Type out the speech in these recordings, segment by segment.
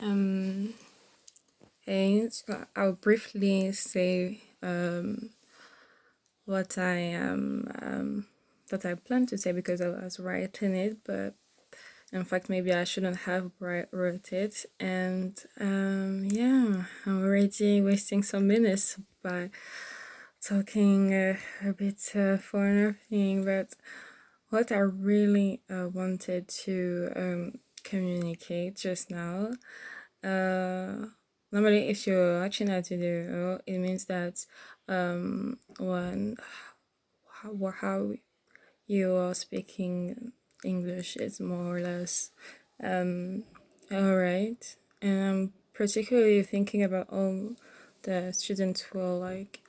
Um, and I'll briefly say what I am that I plan to say because I was writing it, but in fact maybe I shouldn't have wrote it. And yeah, I'm already wasting some minutes by talking a bit for nothing. But what I really wanted to communicate just now. Normally, if you're watching a video, it means that when how you are speaking English is more or less all right. And I'm particularly thinking about all the students who are like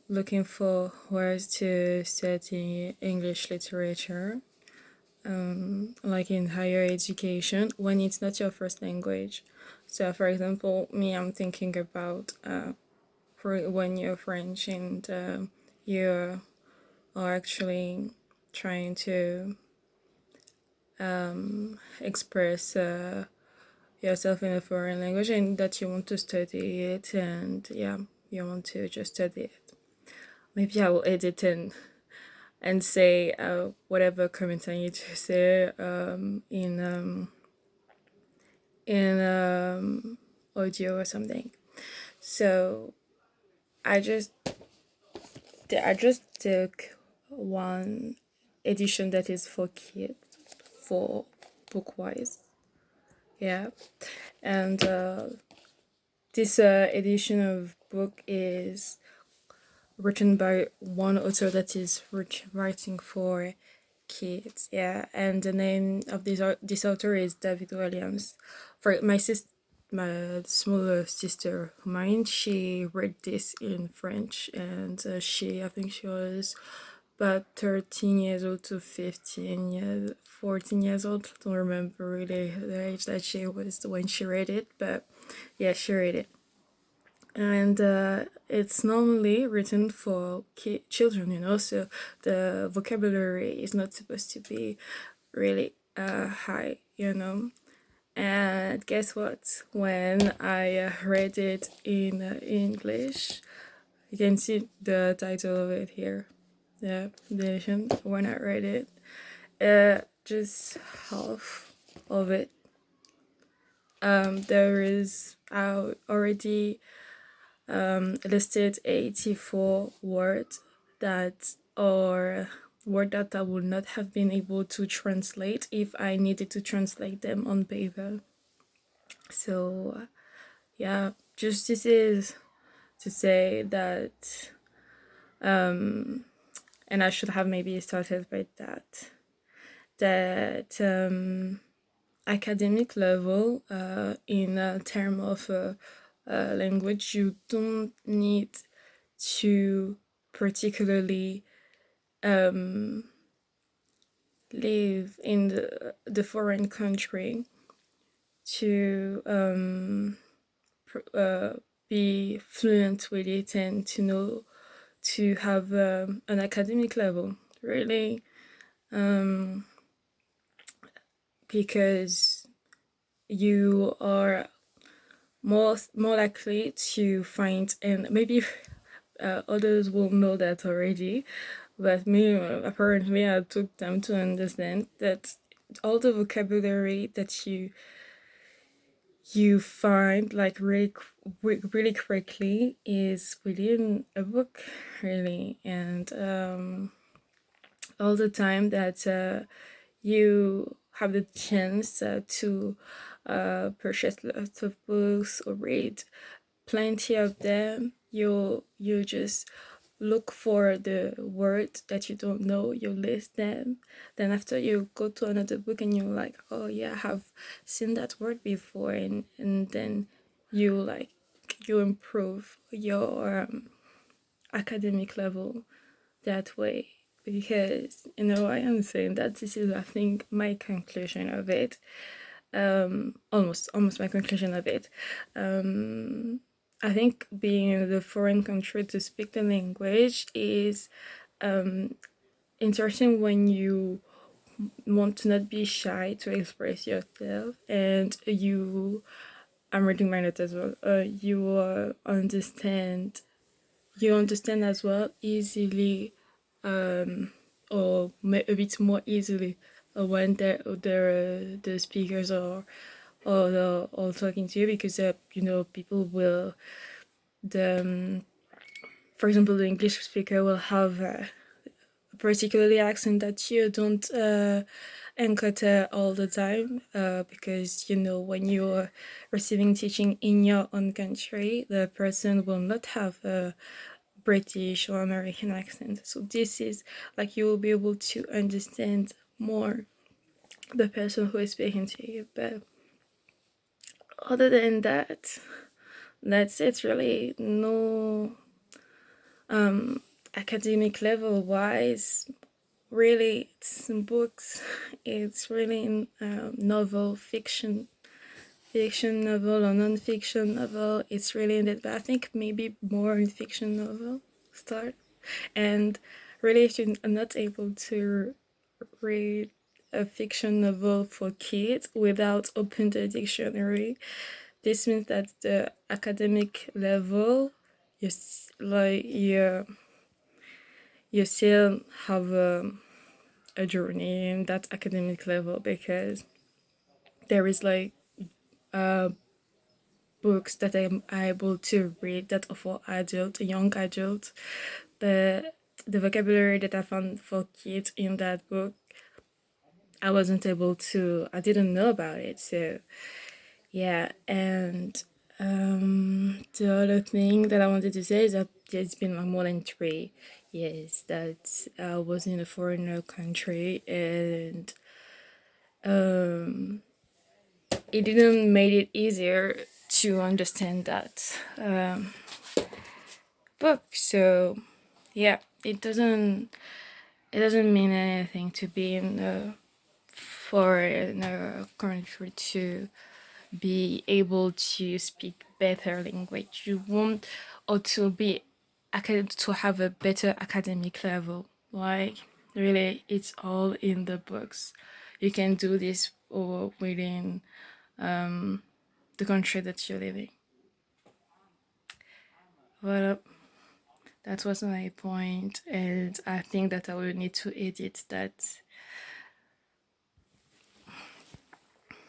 looking for ways to study English literature, like in higher education, when it's not your first language. So, for example, me, I'm thinking about for when you're French and you are actually trying to express yourself in a foreign language and that you want to study it, and yeah, you want to just study it. Maybe I will edit and say whatever comments I need to say in audio or something. So I just I just took one edition that is for kids, for bookwise, yeah, and this edition of book is written by one author that is writing for kids, yeah, and the name of this author is David Williams. For my smaller sister mine, she read this in French, and I think she was about 13 years old to 15 years 14 years old. I don't remember really the age that she was when she read it, but yeah, she read it. And it's normally written for children, so the vocabulary is not supposed to be really high, and guess what? When I read it in English, you can see the title of it here. Yeah, the edition. When I read it, just half of it. There is already listed 84 words that are word that I would not have been able to translate if I needed to translate them on paper. So yeah, just this is to say that and I should have maybe started by that academic level, in a term of language, you don't need to particularly live in the foreign country to be fluent with it and to know to have an academic level, really, because you are more likely to find, and maybe others will know that already, but me, apparently I took time to understand that all the vocabulary that you find like really quickly is within a book, really. And all the time that you have the chance to purchase lots of books or read plenty of them, you just look for the words that you don't know, you list them, then after you go to another book and you're like, oh yeah, I have seen that word before, and then you improve your academic level that way. Because I am saying that this is, I think, my conclusion of it, almost my conclusion of it. I think being in the foreign country to speak the language is interesting when you want to not be shy to express yourself, and I'm reading my notes as well. You understand as well easily, or a bit more easily, when the speakers are or all talking to you, because people will the for example, the English speaker will have particularly accent that you don't encounter all the time, because when you're receiving teaching in your own country, the person will not have a British or American accent. So this is like you will be able to understand more the person who is speaking to you. But other than that, that's it. Really, no academic level wise. Really, it's in books. It's really in novel, fiction novel or non-fiction novel. It's really in that, but I think maybe more in fiction novel start. And really, if you're not able to read a fiction novel for kids without open the dictionary, this means that the academic level, you still have a journey in that academic level, because there is like books that I'm able to read that are for adult, young adult, but the vocabulary that I found for kids in that book, I didn't know about it. So yeah, and the other thing that I wanted to say is that it's been like more than 3 years that I was in a foreigner country, and it didn't make it easier to understand that book. So yeah, it doesn't mean anything to be in a foreign country to be able to speak better language. You want, or to be to have a better academic level. Like really, it's all in the books. You can do this or within the country that you're living. Well, that was my point, and I think that I will need to edit that